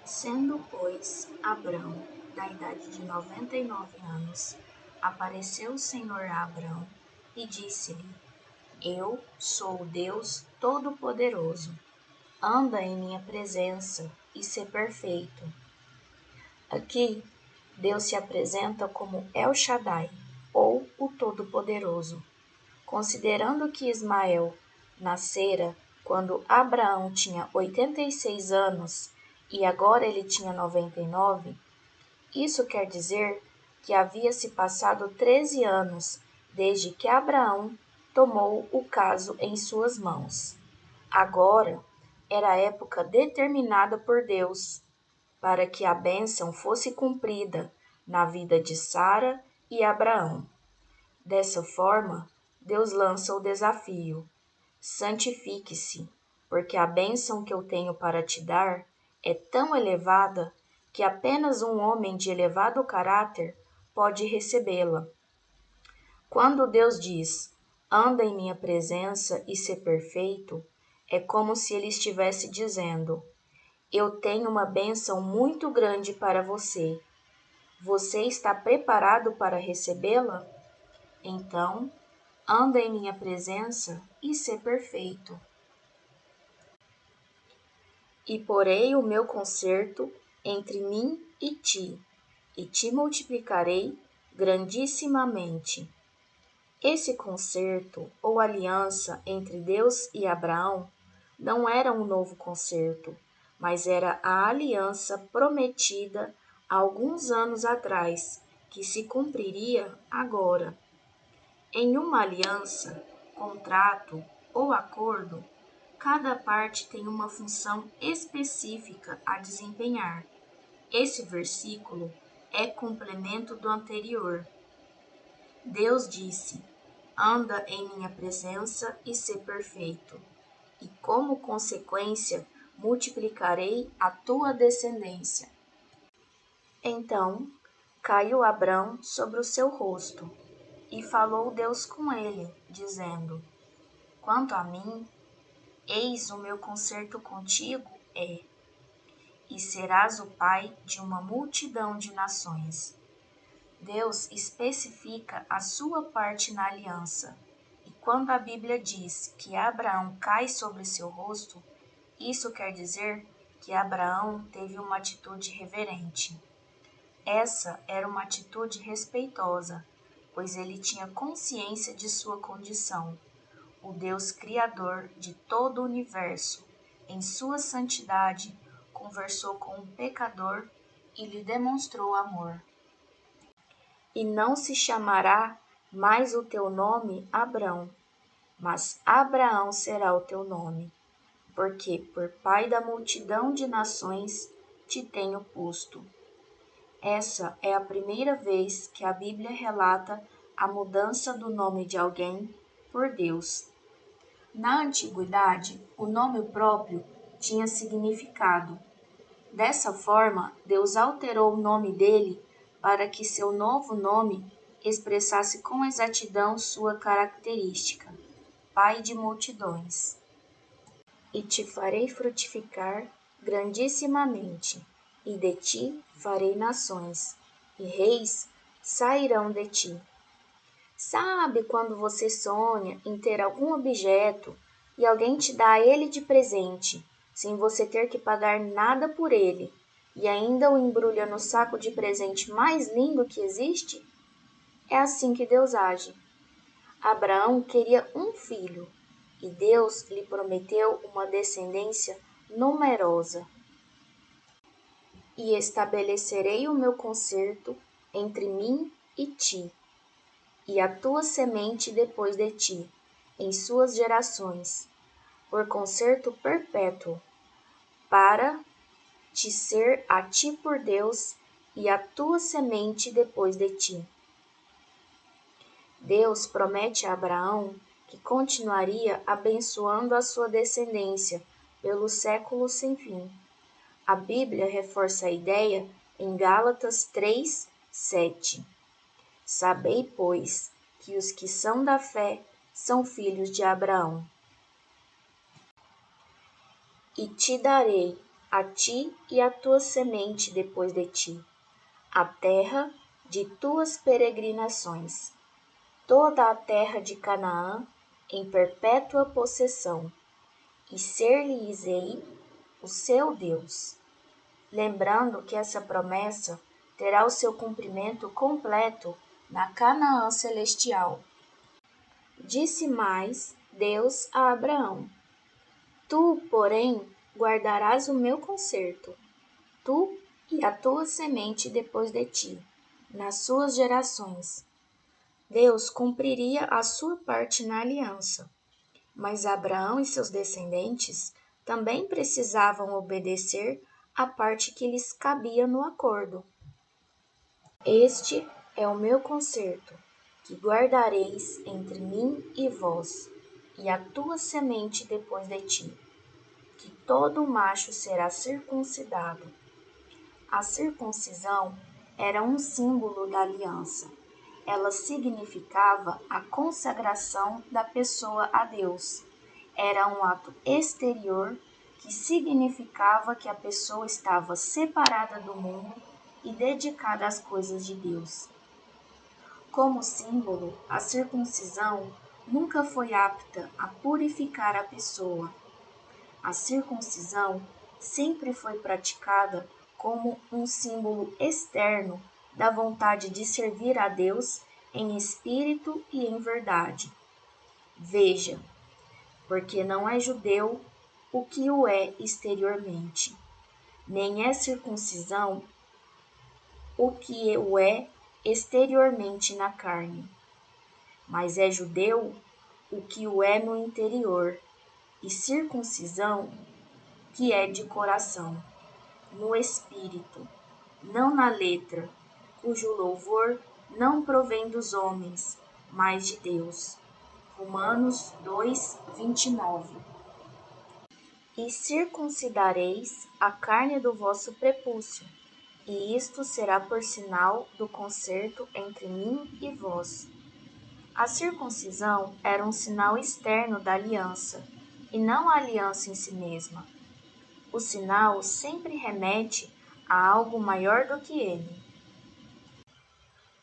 Sendo, pois, Abrão da idade de 99 anos, apareceu o Senhor a Abrão e disse-lhe: Eu sou o Deus Todo-Poderoso. Anda em minha presença e sê perfeito. Aqui, Deus se apresenta como El Shaddai, ou o Todo-Poderoso. Considerando que Ismael nascera quando Abraão tinha 86 anos e agora ele tinha 99, isso quer dizer que havia se passado 13 anos desde que Abraão tomou o caso em suas mãos. Agora era a época determinada por Deus para que a bênção fosse cumprida na vida de Sara e Abraão. Dessa forma, Deus lança o desafio: santifique-se, porque a bênção que eu tenho para te dar é tão elevada que apenas um homem de elevado caráter pode recebê-la. Quando Deus diz: anda em minha presença e sê perfeito, é como se ele estivesse dizendo: eu tenho uma bênção muito grande para você. Você está preparado para recebê-la? Então, anda em minha presença e sê perfeito. E porei o meu concerto entre mim e te multiplicarei grandissimamente. Esse concerto ou aliança entre Deus e Abraão não era um novo concerto, mas era a aliança prometida há alguns anos atrás, que se cumpriria agora. Em uma aliança, contrato ou acordo, cada parte tem uma função específica a desempenhar. Esse versículo é complemento do anterior. Deus disse: anda em minha presença e sê perfeito, e como consequência multiplicarei a tua descendência. Então caiu Abrão sobre o seu rosto, e falou Deus com ele, dizendo: quanto a mim, eis o meu concerto contigo e serás o pai de uma multidão de nações. Deus especifica a sua parte na aliança, e quando a Bíblia diz que Abraão cai sobre seu rosto, isso quer dizer que Abraão teve uma atitude reverente. Essa era uma atitude respeitosa, pois ele tinha consciência de sua condição. O Deus Criador de todo o universo, em sua santidade, conversou com um pecador e lhe demonstrou amor. E não se chamará mais o teu nome Abrão, mas Abraão será o teu nome, porque por pai da multidão de nações te tenho posto. Essa é a primeira vez que a Bíblia relata a mudança do nome de alguém por Deus. Na antiguidade, o nome próprio tinha significado. Dessa forma, Deus alterou o nome dele para que seu novo nome expressasse com exatidão sua característica, Pai de multidões. E te farei frutificar grandissimamente, e de ti farei nações, e reis sairão de ti. Sabe quando você sonha em ter algum objeto e alguém te dá ele de presente, sem você ter que pagar nada por ele, e ainda o embrulha no saco de presente mais lindo que existe? É assim que Deus age. Abraão queria um filho, e Deus lhe prometeu uma descendência numerosa. E estabelecerei o meu concerto entre mim e ti, e a tua semente depois de ti, em suas gerações, por concerto perpétuo, para te ser a ti por Deus e a tua semente depois de ti. Deus promete a Abraão que continuaria abençoando a sua descendência pelos séculos sem fim. A Bíblia reforça a ideia em Gálatas 3:7. Sabei, pois, que os que são da fé são filhos de Abraão. E te darei a ti e à tua semente depois de ti, a terra de tuas peregrinações, toda a terra de Canaã em perpétua possessão, e ser-lhes-ei o seu Deus. Lembrando que essa promessa terá o seu cumprimento completo na Canaã celestial. Disse mais Deus a Abraão: Tu, porém, guardarás o meu concerto, tu e a tua semente depois de ti, nas suas gerações. Deus cumpriria a sua parte na aliança, mas Abraão e seus descendentes também precisavam obedecer a parte que lhes cabia no acordo. Este é o meu concerto, que guardareis entre mim e vós, e a tua semente depois de ti, que todo macho será circuncidado. A circuncisão era um símbolo da aliança. Ela significava a consagração da pessoa a Deus. Era um ato exterior que significava que a pessoa estava separada do mundo e dedicada às coisas de Deus. Como símbolo, a circuncisão nunca foi apta a purificar a pessoa. A circuncisão sempre foi praticada como um símbolo externo da vontade de servir a Deus em espírito e em verdade. Veja, porque não é judeu o que o é exteriormente, nem é circuncisão o que o é exteriormente na carne, mas é judeu o que o é no interior, e circuncisão que é de coração, no espírito, não na letra, cujo louvor não provém dos homens, mas de Deus. Romanos 2, 29. E circuncidareis a carne do vosso prepúcio, e isto será por sinal do concerto entre mim e vós. A circuncisão era um sinal externo da aliança, e não a aliança em si mesma. O sinal sempre remete a algo maior do que ele.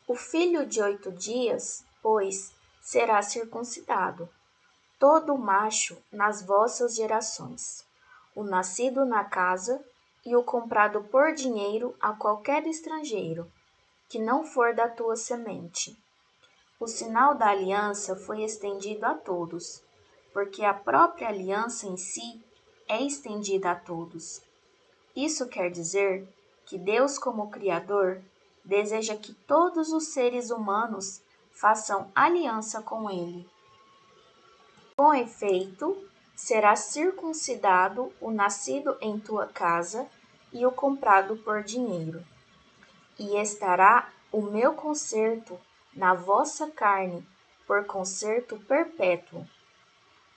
O filho de 8 dias, pois, será circuncidado, todo macho nas vossas gerações, o nascido na casa e o comprado por dinheiro a qualquer estrangeiro, que não for da tua semente. O sinal da aliança foi estendido a todos, porque a própria aliança em si é estendida a todos. Isso quer dizer que Deus, como Criador, deseja que todos os seres humanos façam aliança com Ele. Com efeito, será circuncidado o nascido em tua casa e o comprado por dinheiro. E estará o meu concerto na vossa carne, por concerto perpétuo.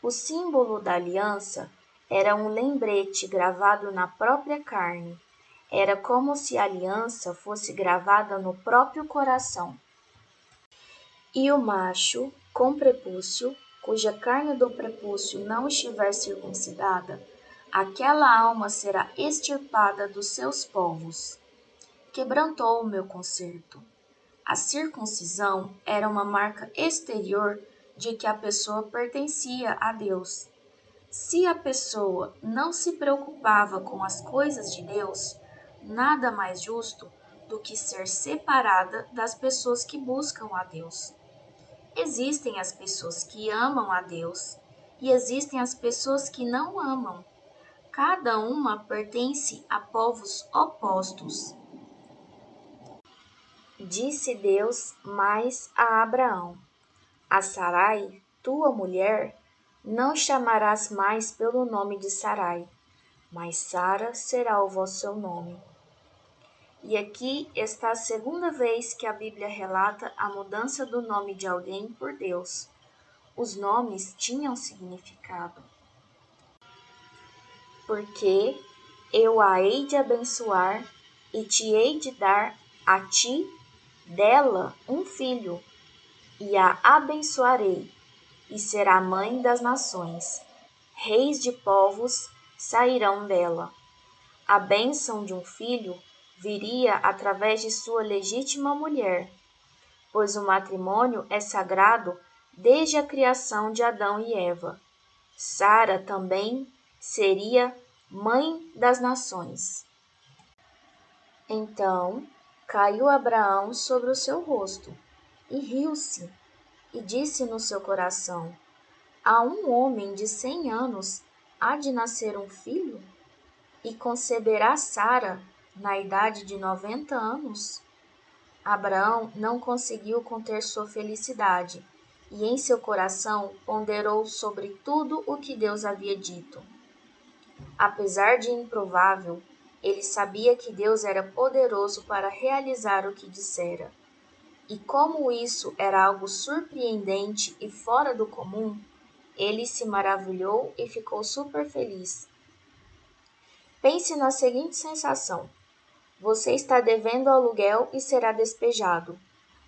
O símbolo da aliança era um lembrete gravado na própria carne. Era como se a aliança fosse gravada no próprio coração. E o macho, com prepúcio, cuja carne do prepúcio não estiver circuncidada, aquela alma será extirpada dos seus povos. Quebrantou o meu concerto. A circuncisão era uma marca exterior de que a pessoa pertencia a Deus. Se a pessoa não se preocupava com as coisas de Deus, nada mais justo do que ser separada das pessoas que buscam a Deus. Existem as pessoas que amam a Deus e existem as pessoas que não amam. Cada uma pertence a povos opostos. Disse Deus mais a Abraão: A Sarai, tua mulher, não chamarás mais pelo nome de Sarai, mas Sara será o vosso nome. E aqui está a segunda vez que a Bíblia relata a mudança do nome de alguém por Deus. Os nomes tinham significado. Porque eu a hei de abençoar e te hei de dar a ti dela um filho, e a abençoarei, e será mãe das nações. Reis de povos sairão dela. A bênção de um filho viria através de sua legítima mulher, pois o matrimônio é sagrado desde a criação de Adão e Eva. Sara também seria mãe das nações. Então caiu Abraão sobre o seu rosto e riu-se, e disse no seu coração: a um homem de 100 anos há de nascer um filho? E conceberá Sara na idade de 90 anos? Abraão não conseguiu conter sua felicidade, e em seu coração ponderou sobre tudo o que Deus havia dito. Apesar de improvável, ele sabia que Deus era poderoso para realizar o que dissera. E como isso era algo surpreendente e fora do comum, ele se maravilhou e ficou super feliz. Pense na seguinte sensação: você está devendo aluguel e será despejado,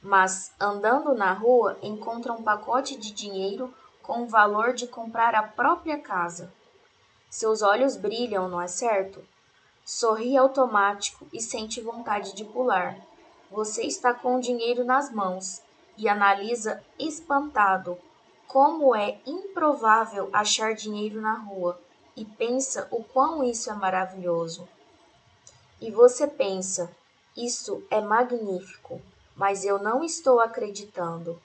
mas andando na rua encontra um pacote de dinheiro com o valor de comprar a própria casa. Seus olhos brilham, não é certo? Sorri automático e sente vontade de pular. Você está com o dinheiro nas mãos e analisa espantado como é improvável achar dinheiro na rua e pensa o quão isso é maravilhoso. E você pensa, isso é magnífico, mas eu não estou acreditando.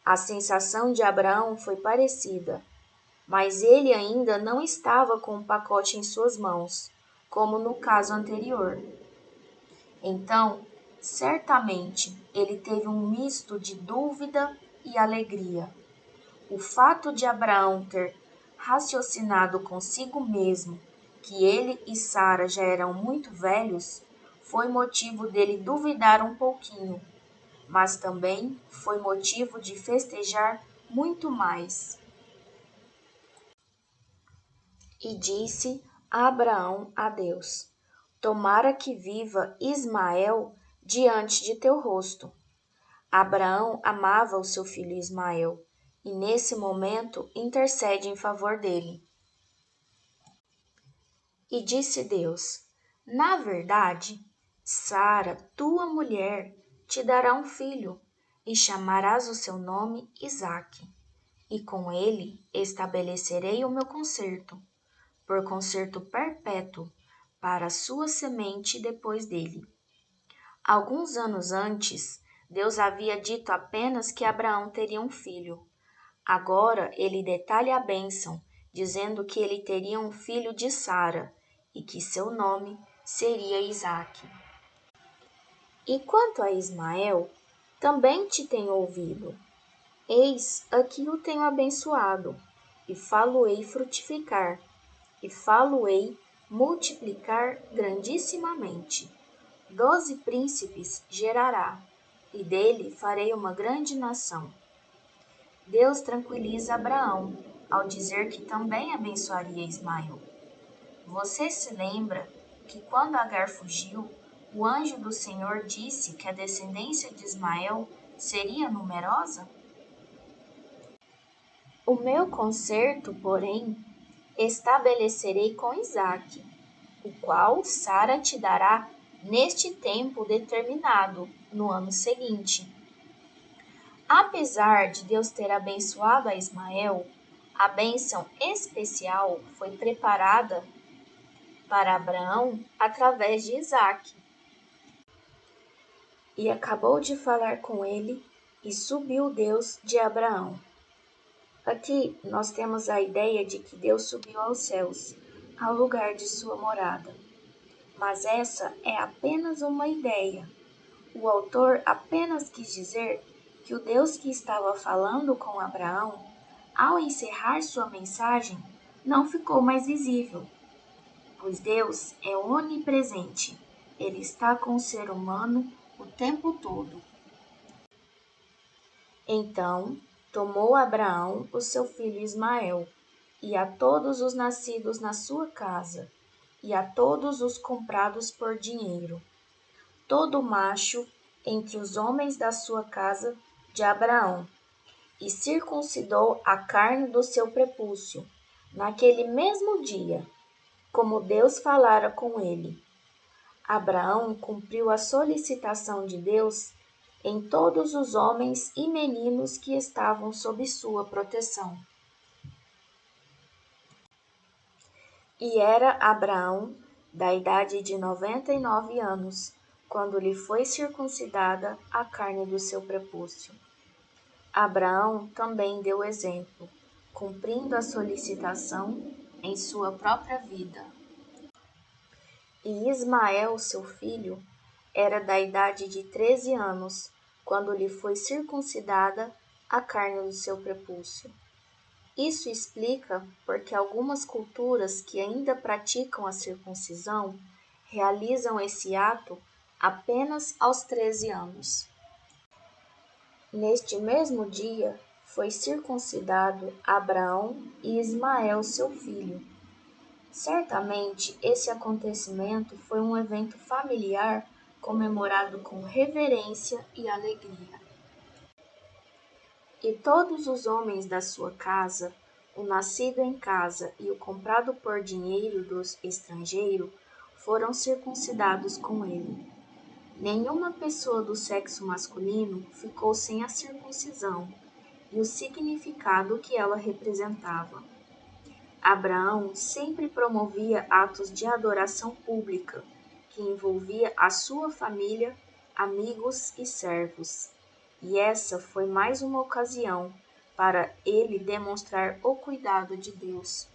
A sensação de Abraão foi parecida, mas ele ainda não estava com o pacote em suas mãos, como no caso anterior. Então, certamente, ele teve um misto de dúvida e alegria. O fato de Abraão ter raciocinado consigo mesmo que ele e Sara já eram muito velhos foi motivo dele duvidar um pouquinho, mas também foi motivo de festejar muito mais. E disse Abraão a Deus: tomara que viva Ismael diante de teu rosto. Abraão amava o seu filho Ismael e nesse momento intercede em favor dele. E disse Deus: na verdade, Sara, tua mulher, te dará um filho, e chamarás o seu nome Isaque, e com ele estabelecerei o meu concerto, por concerto perpétuo, para a sua semente depois dele. Alguns anos antes, Deus havia dito apenas que Abraão teria um filho. Agora ele detalha a bênção, dizendo que ele teria um filho de Sara e que seu nome seria Isaque. E quanto a Ismael, também te tenho ouvido. Eis, aqui o tenho abençoado, e falo-ei frutificar, e falo-ei multiplicar grandissimamente. 12 príncipes gerará, e dele farei uma grande nação. Deus tranquiliza Abraão ao dizer que também abençoaria Ismael. Você se lembra que quando Agar fugiu, o anjo do Senhor disse que a descendência de Ismael seria numerosa? O meu concerto, porém, estabelecerei com Isaque, o qual Sara te dará neste tempo determinado, no ano seguinte. Apesar de Deus ter abençoado a Ismael, a bênção especial foi preparada para Abraão através de Isaque. E acabou de falar com ele, e subiu Deus de Abraão. Aqui nós temos a ideia de que Deus subiu aos céus, ao lugar de sua morada. Mas essa é apenas uma ideia. O autor apenas quis dizer que o Deus que estava falando com Abraão, ao encerrar sua mensagem, não ficou mais visível, pois Deus é onipresente. Ele está com o ser humano o tempo todo. Então, tomou Abraão o seu filho Ismael, e a todos os nascidos na sua casa, e a todos os comprados por dinheiro, todo macho entre os homens da sua casa de Abraão, e circuncidou a carne do seu prepúcio, naquele mesmo dia. como Deus falara com ele. Abraão cumpriu a solicitação de Deus em todos os homens e meninos que estavam sob sua proteção. E era Abraão da idade de 99 anos, quando lhe foi circuncidada a carne do seu prepúcio. Abraão também deu exemplo, cumprindo a solicitação em sua própria vida. E Ismael, seu filho, era da idade de 13 anos, quando lhe foi circuncidada a carne do seu prepúcio. Isso explica porque algumas culturas que ainda praticam a circuncisão realizam esse ato apenas aos 13 anos. Neste mesmo dia foi circuncidado Abraão e Ismael, seu filho. Certamente esse acontecimento foi um evento familiar comemorado com reverência e alegria. E todos os homens da sua casa, o nascido em casa e o comprado por dinheiro do estrangeiro, foram circuncidados com ele. Nenhuma pessoa do sexo masculino ficou sem a circuncisão e o significado que ela representava. Abraão sempre promovia atos de adoração pública, que envolvia a sua família, amigos e servos. E essa foi mais uma ocasião para ele demonstrar o cuidado de Deus.